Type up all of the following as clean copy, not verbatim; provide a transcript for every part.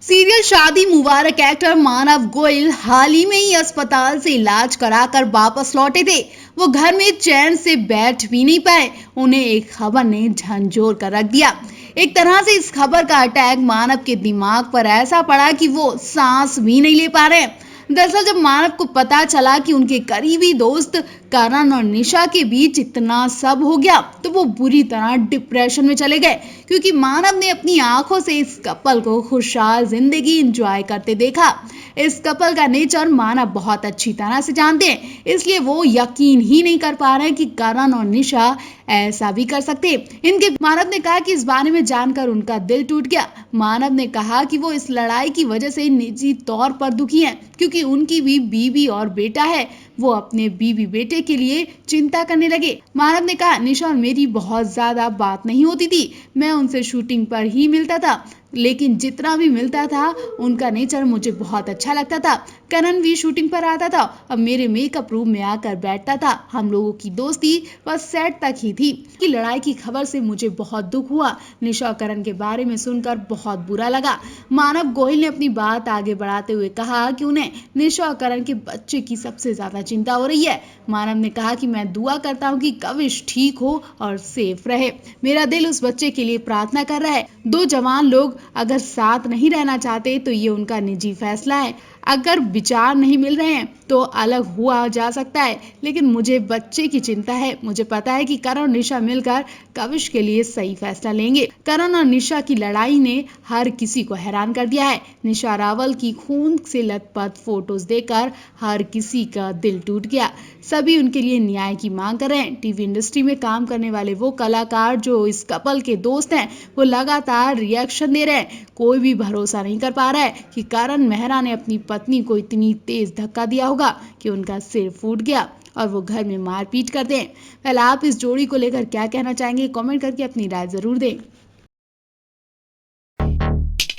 Serial शादी मुबारक actor मानव गोयल हाल ही में ही अस्पताल से इलाज कराकर वापस लौटे थे। वो घर में चैन से बैठ भी नहीं पाए। उन्हें एक खबर ने झंझोर कर रख दिया। एक तरह से इस खबर का अटैक मानव के दिमाग पर ऐसा पड़ा कि वो सांस भी नहीं ले पा रहे। दरअसल जब मानव को पता चला कि उनके करीबी दोस्त करण और निशा के बीच इतना सब हो गया, तो वो बुरी तरह डिप्रेशन में चले गए, क्योंकि मानव ने अपनी आंखों से इस कपल को खुशहाल जिंदगी एंजॉय करते देखा। इस कपल का नेचर मानव बहुत अच्छी तरह से जानते हैं, इसलिए वो यकीन ही नहीं कर पा रहे कि करण और निशा ऐसा भी कर सकते। इनके मानव ने कहा कि इस बारे में जानकर उनका दिल टूट गया। मानव ने कहा कि वो इस लड़ाई की वजह से निजी तौर पर दुखी हैं, क्योंकि उनकी भी बीवी और बेटा है। वो अपने बीवी बेटे के लिए चिंता करने लगे। मानव ने कहा, निशा और मेरी बहुत ज्यादा बात नहीं होती थी। मैं उनसे शूटिंग पर ही मिलता था, लेकिन जितना भी मिलता था उनका नेचर मुझे बहुत अच्छा लगता था। करण भी शूटिंग पर आता था और मेरे मेकअप रूम में आकर बैठता था। हम लोगों की दोस्ती बस सेट तक ही थी। कि लड़ाई की खबर से मुझे बहुत दुख हुआ। निशा और करण के बारे में सुनकर बहुत बुरा लगा। मानव गोयल ने अपनी बात आगे बढ़ाते हुए कहा कि उन्हें निशा और करण के बच्चे की सबसे ज्यादा चिंता हो रही है। मानव ने कहा कि मैं दुआ करता हूँ कि कविश ठीक हो और सेफ रहे। मेरा दिल उस बच्चे के लिए प्रार्थना कर रहा है। दो जवान लोग अगर साथ नहीं रहना चाहते तो ये उनका निजी फैसला है। अगर विचार नहीं मिल रहे हैं तो अलग हुआ जा सकता है, लेकिन मुझे बच्चे की चिंता है। मुझे पता है कि करण और निशा मिलकर कविश के लिए सही फैसला लेंगे। करण और निशा की लड़ाई ने हर किसी को हैरान कर दिया है। निशा रावल की खून से लथपथ फोटोज देखकर हर किसी का दिल टूट गया। सभी उनके लिए न्याय की मांग कर रहे हैं। टीवी इंडस्ट्री में काम करने वाले वो कलाकार जो इस कपल के दोस्त हैं, वो लगातार रिएक्शन दे रहे हैं। कोई भी भरोसा नहीं कर पा रहा है कि करण मेहरा ने अपनी पत्नी को इतनी तेज धक्का दिया होगा कि उनका सिर फूट गया और वो घर में मारपीट करते हैं। पहले आप इस जोड़ी को लेकर क्या कहना चाहेंगे, कमेंट करके अपनी राय जरूर दें।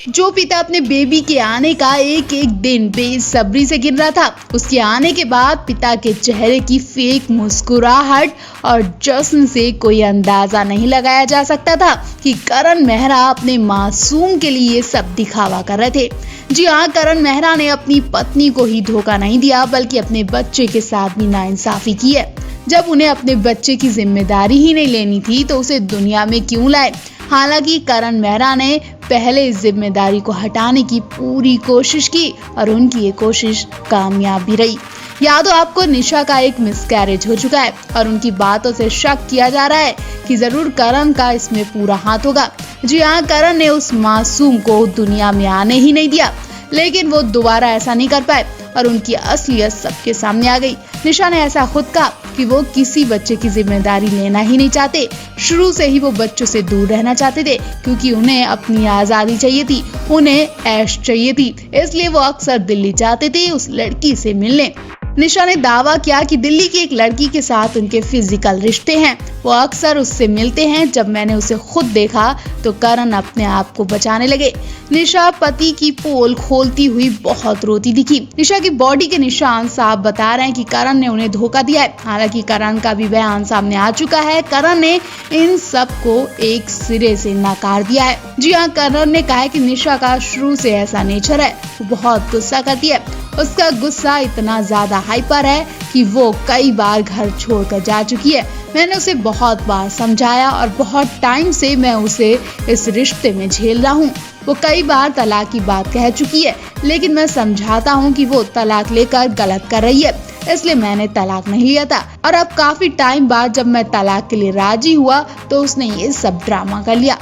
जो पिता अपने बेबी के आने का एक एक दिन बेसब्री से गिन रहा था, उसके आने के बाद पिता के चेहरे की फेक मुस्कुराहट और जश्न से कोई अंदाजा नहीं लगाया जा सकता था कि करण मेहरा अपने मासूम के लिए सब दिखावा कर रहे थे। जी हाँ, करण मेहरा ने अपनी पत्नी को ही धोखा नहीं दिया, बल्कि अपने बच्चे के साथ भी नाइंसाफी की है। जब उन्हें अपने बच्चे की जिम्मेदारी ही नहीं लेनी थी तो उसे दुनिया में क्यों लाए। हालांकि करण मेहरा ने पहले इस जिम्मेदारी को हटाने की पूरी कोशिश की और उनकी ये कोशिश कामयाब भी रही। याद हो आपको, निशा का एक मिसकैरेज हो चुका है और उनकी बातों से शक किया जा रहा है कि जरूर करण का इसमें पूरा हाथ होगा। जी हाँ, करण ने उस मासूम को दुनिया में आने ही नहीं दिया, लेकिन वो दोबारा ऐसा नहीं कर पाए और उनकी असलियत सबके सामने आ गई। निशा ने ऐसा खुद कहा कि वो किसी बच्चे की जिम्मेदारी लेना ही नहीं चाहते। शुरू से ही वो बच्चों से दूर रहना चाहते थे, क्योंकि उन्हें अपनी आजादी चाहिए थी, उन्हें ऐश चाहिए थी। इसलिए वो अक्सर दिल्ली जाते थे उस लड़की से मिलने। निशा ने दावा किया कि दिल्ली की एक लड़की के साथ उनके फिजिकल रिश्ते हैं। वो अक्सर उससे मिलते हैं। जब मैंने उसे खुद देखा तो करण अपने आप को बचाने लगे। निशा पति की पोल खोलती हुई बहुत रोती दिखी। निशा की बॉडी के निशान साफ बता रहे हैं कि करण ने उन्हें धोखा दिया है। हालांकि करण का भी बयान सामने आ चुका है। करण ने इन सब को एक सिरे से नकार दिया है। जी हाँ, करण ने कहा है कि निशा का शुरू से ऐसा नेचर है, वो बहुत गुस्सा करती है। उसका गुस्सा इतना ज्यादा हाइपर है कि वो कई बार घर छोड़कर जा चुकी है। मैंने उसे बहुत बार समझाया और बहुत टाइम से मैं उसे इस रिश्ते में झेल रहा हूँ। वो कई बार तलाक की बात कह चुकी है, लेकिन मैं समझाता हूँ कि वो तलाक लेकर गलत कर रही है, इसलिए मैंने तलाक नहीं लिया था। और अब काफी टाइम बाद जब मैं तलाक के लिए राजी हुआ तो उसने ये सब ड्रामा कर लिया।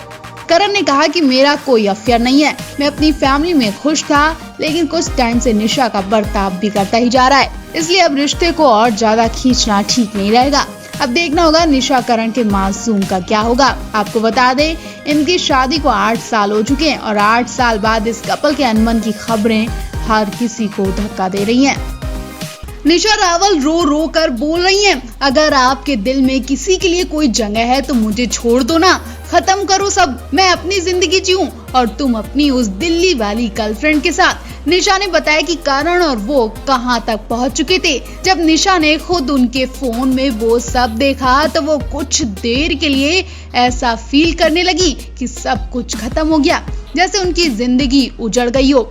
करण ने कहा कि मेरा कोई अफेयर नहीं है, मैं अपनी फैमिली में खुश था, लेकिन कुछ टाइम से निशा का बर्ताव भी करता ही जा रहा है, इसलिए अब रिश्ते को और ज्यादा खींचना ठीक नहीं रहेगा। अब देखना होगा निशा करण के मासूम का क्या होगा। आपको बता दें, इनकी शादी को 8 साल हो चुके हैं और 8 साल बाद इस कपल के अनबन की खबरें हर किसी को धक्का दे रही हैं। निशा रावल रो रो कर बोल रही हैं, अगर आपके दिल में किसी के लिए कोई जगह है तो मुझे छोड़ दो ना, खत्म करो सब, मैं अपनी जिंदगी जीऊं और तुम अपनी उस दिल्ली वाली गर्लफ्रेंड के साथ। निशा ने बताया कि करण और वो कहां तक पहुंच चुके थे। जब निशा ने खुद उनके फोन में वो सब देखा तो वो कुछ देर के लिए ऐसा फील करने लगी कि सब कुछ खत्म हो गया, जैसे उनकी जिंदगी उजड़ गई हो।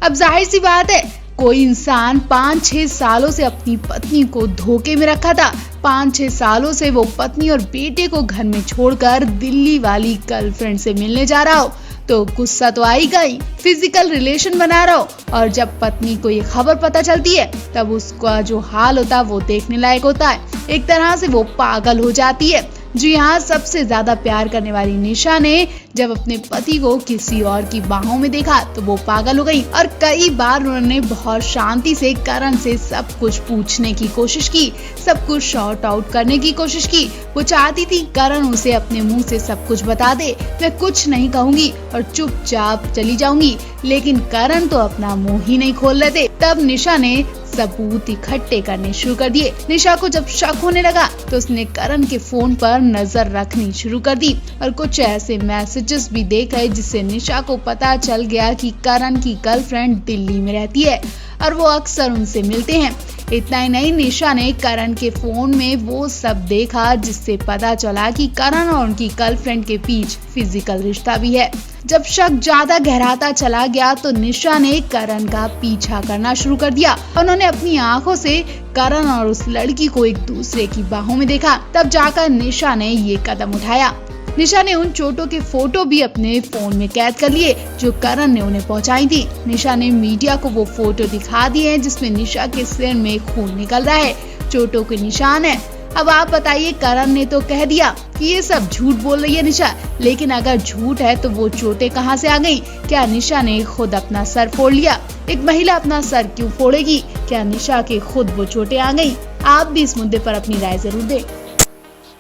अब जाहिर सी बात है, कोई इंसान 5-6 सालों से अपनी पत्नी को धोखे में रखा था। 5-6 सालों से वो पत्नी और बेटे को घर में छोड़कर दिल्ली वाली गर्लफ्रेंड से मिलने जा रहा हो तो गुस्सा तो आएगा ही, फिजिकल रिलेशन बना रहा हो। और जब पत्नी को ये खबर पता चलती है तब उसका जो हाल होता है वो देखने लायक होता है। एक तरह से वो पागल हो जाती है। जी हाँ, सबसे ज्यादा प्यार करने वाली निशा ने जब अपने पति को किसी और की बाहों में देखा तो वो पागल हो गई और कई बार उन्होंने बहुत शांति से करण से सब कुछ पूछने की कोशिश की, सब कुछ शॉर्ट आउट करने की कोशिश की। वो चाहती थी करण उसे अपने मुंह से सब कुछ बता दे, मैं कुछ नहीं कहूंगी और चुपचाप चली जाऊंगी, लेकिन करण तो अपना मुंह ही नहीं खोल रहे थे। तब निशा ने सबूत इकट्ठे करने शुरू कर दिए। निशा को जब शक होने लगा तो उसने करण के फोन पर नजर रखनी शुरू कर दी और कुछ ऐसे मैसेजेस भी देखे जिससे निशा को पता चल गया कि करण की गर्लफ्रेंड दिल्ली में रहती है और वो अक्सर उनसे मिलते हैं। इतना ही नहीं, निशा ने करण के फोन में वो सब देखा जिससे पता चला कि करण और उनकी गर्लफ्रेंड के बीच फिजिकल रिश्ता भी है। जब शक ज्यादा गहराता चला गया तो निशा ने करण का पीछा करना शुरू कर दिया। उन्होंने अपनी आंखों से करण और उस लड़की को एक दूसरे की बाहों में देखा। तब जाकर निशा ने ये कदम उठाया। निशा ने उन चोटों के फोटो भी अपने फोन में कैद कर लिए जो करण ने उन्हें पहुंचाई थी। निशा ने मीडिया को वो फोटो दिखा दिए हैं जिसमें निशा के सिर में खून निकल रहा है, चोटों के निशान है। अब आप बताइए, करण ने तो कह दिया कि ये सब झूठ बोल रही है निशा, लेकिन अगर झूठ है तो वो चोटें कहाँ से आ गई? क्या निशा ने खुद अपना सर फोड़ लिया? एक महिला अपना सर क्यों फोड़ेगी? क्या निशा के खुद वो चोटें आ गई? आप भी इस मुद्दे पर अपनी राय जरूर दें।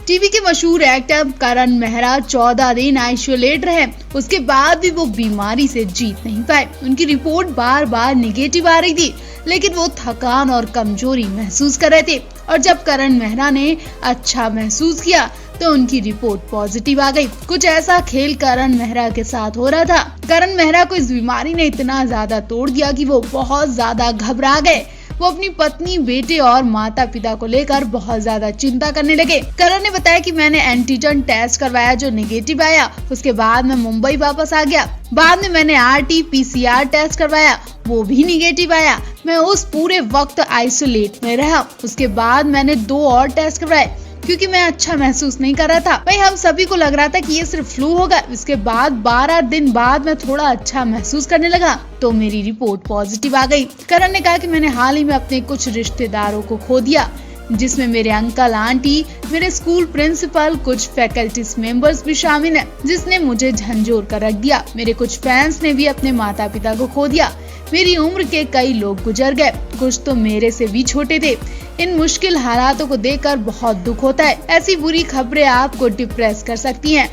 टीवी के मशहूर एक्टर करण मेहरा 14 दिन आइसोलेट रहे, उसके बाद भी वो बीमारी से जीत नहीं पाए। उनकी रिपोर्ट बार बार निगेटिव आ रही थी, लेकिन वो थकान और कमजोरी महसूस कर रहे थे। और जब करण मेहरा ने अच्छा महसूस किया तो उनकी रिपोर्ट पॉजिटिव आ गई। कुछ ऐसा खेल करण मेहरा के साथ हो रहा था। करण मेहरा को इस बीमारी ने इतना ज्यादा तोड़ दिया कि वो बहुत ज्यादा घबरा गए। वो अपनी पत्नी, बेटे और माता पिता को लेकर बहुत ज्यादा चिंता करने लगे। करण ने बताया कि मैंने एंटीजन टेस्ट करवाया जो निगेटिव आया, उसके बाद मैं मुंबई वापस आ गया। बाद में मैंने RT-PCR टेस्ट करवाया, वो भी निगेटिव आया। मैं उस पूरे वक्त आइसोलेट में रहा। उसके बाद मैंने 2 और टेस्ट करवाए क्योंकि मैं अच्छा महसूस नहीं कर रहा था। भाई, हम सभी को लग रहा था कि ये सिर्फ फ्लू होगा। इसके बाद 12 दिन बाद मैं थोड़ा अच्छा महसूस करने लगा तो मेरी रिपोर्ट पॉजिटिव आ गई। करण ने कहा कि मैंने हाल ही में अपने कुछ रिश्तेदारों को खो दिया, जिसमें मेरे अंकल, आंटी, मेरे स्कूल प्रिंसिपल, कुछ फैकल्टीज मेंबर्स भी शामिल हैं, जिसने मुझे झंझोर कर रख दिया। मेरे कुछ फैंस ने भी अपने माता पिता को खो दिया। मेरी उम्र के कई लोग गुजर गए, कुछ तो मेरे से भी छोटे थे। इन मुश्किल हालातों को देखकर बहुत दुख होता है। ऐसी बुरी खबरें आपको डिप्रेस कर सकती हैं